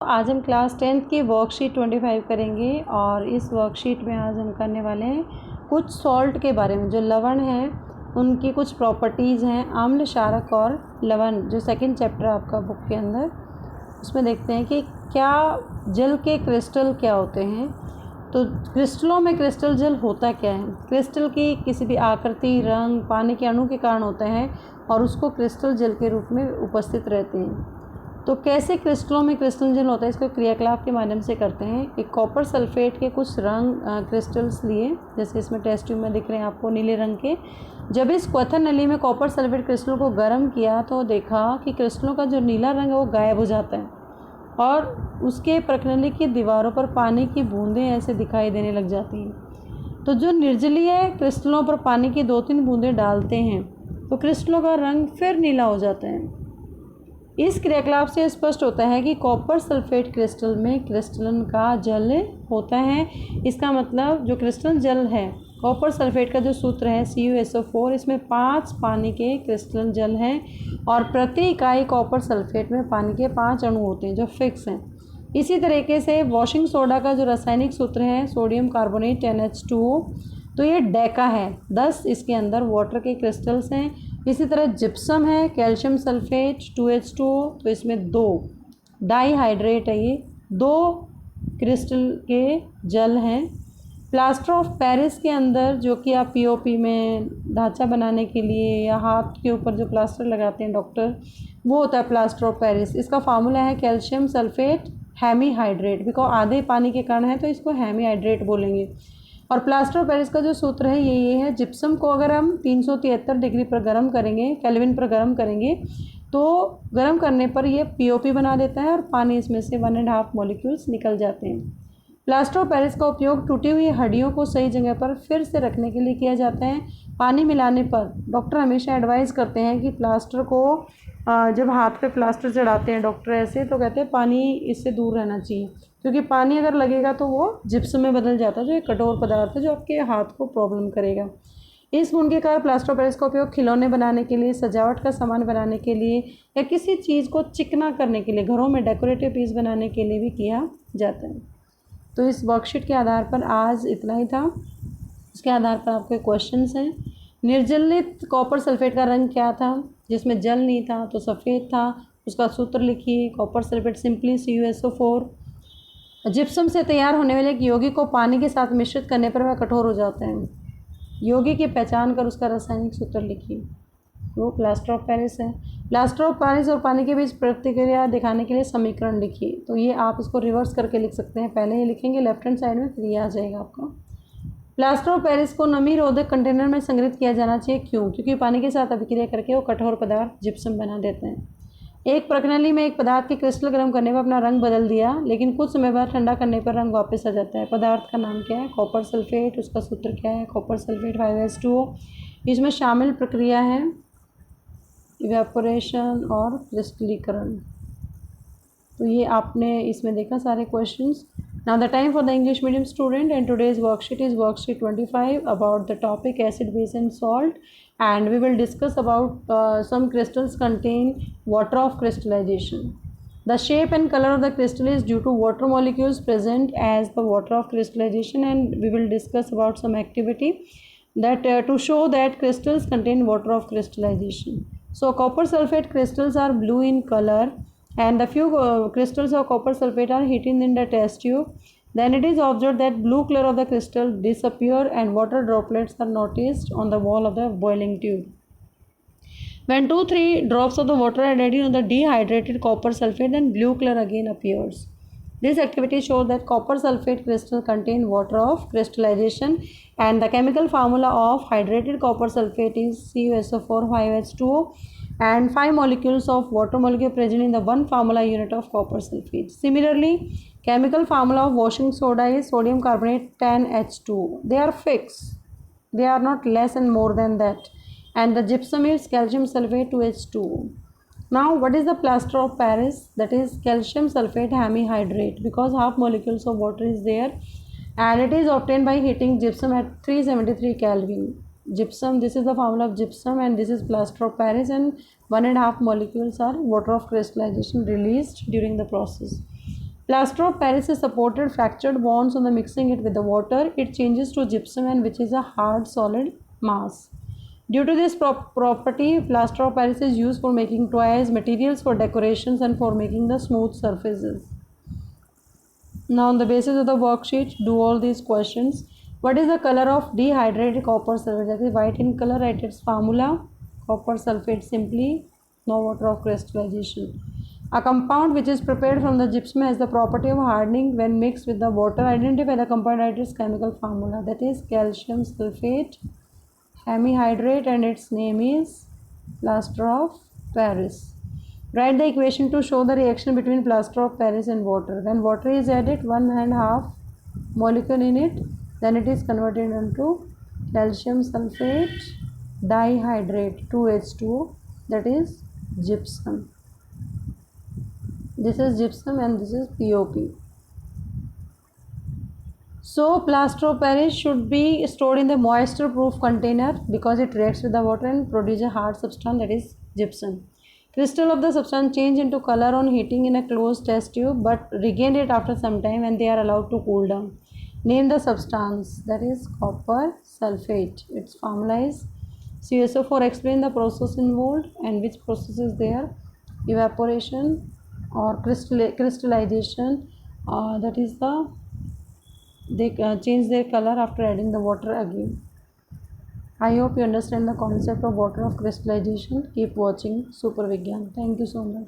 आज हम class 10th की वर्कशीट 25 करेंगे और इस वर्कशीट में आज हम करने वाले हैं कुछ सॉल्ट के बारे में। जो लवण हैं उनकी कुछ प्रॉपर्टीज़ हैं, अम्ल, क्षारक और लवण, जो सेकंड चैप्टर आपका बुक के अंदर, उसमें देखते हैं कि क्या जल के क्रिस्टल क्या होते हैं। तो क्रिस्टलों में क्रिस्टल जल होता क्या है? क्रिस्टल की किसी भी आकृति, रंग पानी के अणु के कारण होता है और उसको क्रिस्टल जल के रूप में उपस्थित रहते हैं। तो कैसे क्रिस्टलों में क्रिस्टल जल होता है, इसको क्रियाकलाप के माध्यम से करते हैं। एक कॉपर सल्फेट के कुछ रंग क्रिस्टल्स लिए, जैसे इसमें टेस्ट ट्यूब में दिख रहे हैं आपको नीले रंग के। जब इस क्वथन नली में कॉपर सल्फेट क्रिस्टल को गर्म किया तो देखा कि क्रिस्टलों का जो नीला रंग है वो गायब हो जाता है और उसके प्रकनली की दीवारों पर पानी की बूंदें ऐसे दिखाई देने लग जाती हैं। तो जो निर्जलीय क्रिस्टलों पर पानी की 2-3 बूंदें डालते हैं तो क्रिस्टलों का रंग फिर नीला हो जाता है। इस क्रियाकलाप से स्पष्ट होता है कि कॉपर सल्फेट क्रिस्टल में क्रिस्टलन का जल होता है। इसका मतलब जो क्रिस्टल जल है, कॉपर सल्फेट का जो सूत्र है CuSO4, इसमें 5 पानी के क्रिस्टलन जल हैं और प्रति इकाई कॉपर सल्फेट में पानी के 5 अणु होते हैं जो फिक्स हैं। इसी तरीके से वॉशिंग सोडा का जो रासायनिक सूत्र है सोडियम कार्बोनेट NH2O, तो ये डेका है, 10 इसके अंदर वाटर के क्रिस्टल्स हैं। इसी तरह जिप्सम है, कैल्शियम सल्फेट 2H2O, तो इसमें 2 डाईहाइड्रेट है, ये 2 क्रिस्टल के जल हैं। प्लास्टर ऑफ पेरिस के अंदर, जो कि आप POP में ढांचा बनाने के लिए या हाथ के ऊपर जो प्लास्टर लगाते हैं डॉक्टर, वो होता है प्लास्टर ऑफ पेरिस। इसका फार्मूला है कैल्शियम सल्फेट हेमीहाइड्रेट, बिकॉज आधे पानी के कण है तो इसको हेमीहाइड्रेट बोलेंगे। और प्लास्टर ऑफ पेरिस का जो सूत्र है ये है, जिप्सम को अगर हम 373 डिग्री पर गर्म करेंगे, केल्विन पर गर्म करेंगे, तो गर्म करने पर ये POP बना देता है और पानी इसमें से 1.5 मॉलिक्यूल्स निकल जाते हैं। प्लास्टर ऑफ पेरिस का उपयोग टूटी हुई हड्डियों को सही जगह पर फिर से रखने के लिए किया जाता है। पानी मिलाने पर डॉक्टर हमेशा एडवाइस करते हैं कि प्लास्टर को जब हाथ पे प्लास्टर चढ़ाते हैं डॉक्टर ऐसे, तो कहते हैं पानी इससे दूर रहना चाहिए, क्योंकि पानी अगर लगेगा तो वो जिप्सम में बदल जाता है, जो एक कठोर पदार्थ है जो आपके हाथ को प्रॉब्लम करेगा। इस गुण के कारण प्लास्टर ऑफ पेरिस का उपयोग खिलौने बनाने के लिए, सजावट का सामान बनाने के लिए या किसी चीज़ को चिकना करने के लिए, घरों में डेकोरेटिव पीस बनाने के लिए भी किया जाता है। तो इस वर्कशीट के आधार पर आज इतना ही था। इसके आधार पर आपके क्वेश्चंस हैं। निर्जलित कॉपर सल्फेट का रंग क्या था? जिसमें जल नहीं था तो सफ़ेद था, उसका सूत्र लिखिए। Copper sulphate simply CuSO4। Gypsum से तैयार होने वाले एक यौगिक को पानी के साथ मिश्रित करने पर वह कठोर हो जाता है। यौगिक की पहचान कर उसका रासायनिक सूत्र लिखिए। वो प्लास्टर ऑफ पेरिस है। प्लास्टर ऑफ पेरिस और पानी के बीच प्रतिक्रिया दिखाने के लिए समीकरण लिखिए। तो ये आप इसको रिवर्स करके लिख सकते हैं, पहले ये लिखेंगे लेफ्ट हैंड साइड में, फिर ये आ जाएगा आपका। प्लास्टर ऑफ पेरिस को नमी रोधक कंटेनर में संग्रहित किया जाना चाहिए। क्यों? क्योंकि पानी के साथ अभिक्रिया करके वो कठोर पदार्थ जिप्सम बना देते हैं। एक प्रकनली में एक पदार्थ के क्रिस्टल गर्म करने पर अपना रंग बदल दिया, लेकिन कुछ समय बाद ठंडा करने पर रंग वापस आ जाता है। पदार्थ का नाम क्या है? Copper sulphate. उसका सूत्र क्या है? Copper sulphate 5H2O। इसमें शामिल प्रक्रिया है इवेपोरेशन और क्रिस्टलीकरण। तो ये आपने इसमें देखा सारे questions. Now the time for the English medium student and today's worksheet is worksheet 25 about the topic acid, base and salt, and we will discuss about some crystals contain water of crystallization. The shape and color of the crystal is due to water molecules present as the water of crystallization, and we will discuss about some activity that to show that crystals contain water of crystallization. So copper sulfate crystals are blue in color, and the few crystals of copper sulfate are heated in the test tube. Then it is observed that blue color of the crystal disappear and water droplets are noticed on the wall of the boiling tube. When 2-3 drops of the water are added on the dehydrated copper sulfate, then blue color again appears. This activity shows that copper sulfate crystal contain water of crystallization, and the chemical formula of hydrated copper sulfate is CuSO4 5H2O, and 5 molecules of water molecule present in the one formula unit of copper sulfate. Similarly, chemical formula of washing soda is sodium carbonate 10H2O. They are fixed. They are not less and more than that. And the gypsum is calcium sulfate 2H2O. Now, what is the plaster of Paris? That is calcium sulfate hemihydrate, because half molecules of water is there, and it is obtained by heating gypsum at 373 Kelvin. Gypsum, this is the formula of gypsum, and this is plaster of Paris, and 1.5 molecules are water of crystallization released during the process. Plaster of Paris is supported fractured bonds on the mixing it with the water. It changes to gypsum, and which is a hard solid mass. Due to this property, plaster of Paris is used for making toys, materials for decorations, and for making the smooth surfaces. Now, on the basis of the worksheet, do all these questions. What is the color of dehydrated copper sulfate? That is white in color. Write its formula. Copper sulfate simply, no water of crystallization. A compound which is prepared from the gypsum has the property of hardening when mixed with the water. Identify the compound at its chemical formula. That is calcium sulfate hemihydrate, and its name is plaster of Paris. Write the equation to show the reaction between plaster of Paris and water. When water is added, 1.5 molecule in it, then it is converted into calcium sulfate dihydrate 2H2O, that is gypsum. This is gypsum and this is POP. So plaster of Paris should be stored in the moisture proof container because it reacts with the water and produces a hard substance, that is gypsum. Crystal of the substance change into color on heating in a closed test tube but regain it after some time when they are allowed to cool down. Name the substance, that is copper sulfate. Its formula is CSO4. Explain the process involved and which process is there. Evaporation or crystallization, that is they change their color after adding the water again. I hope you understand the concept of water of crystallization. Keep watching Super Vigyan. Thank you so much.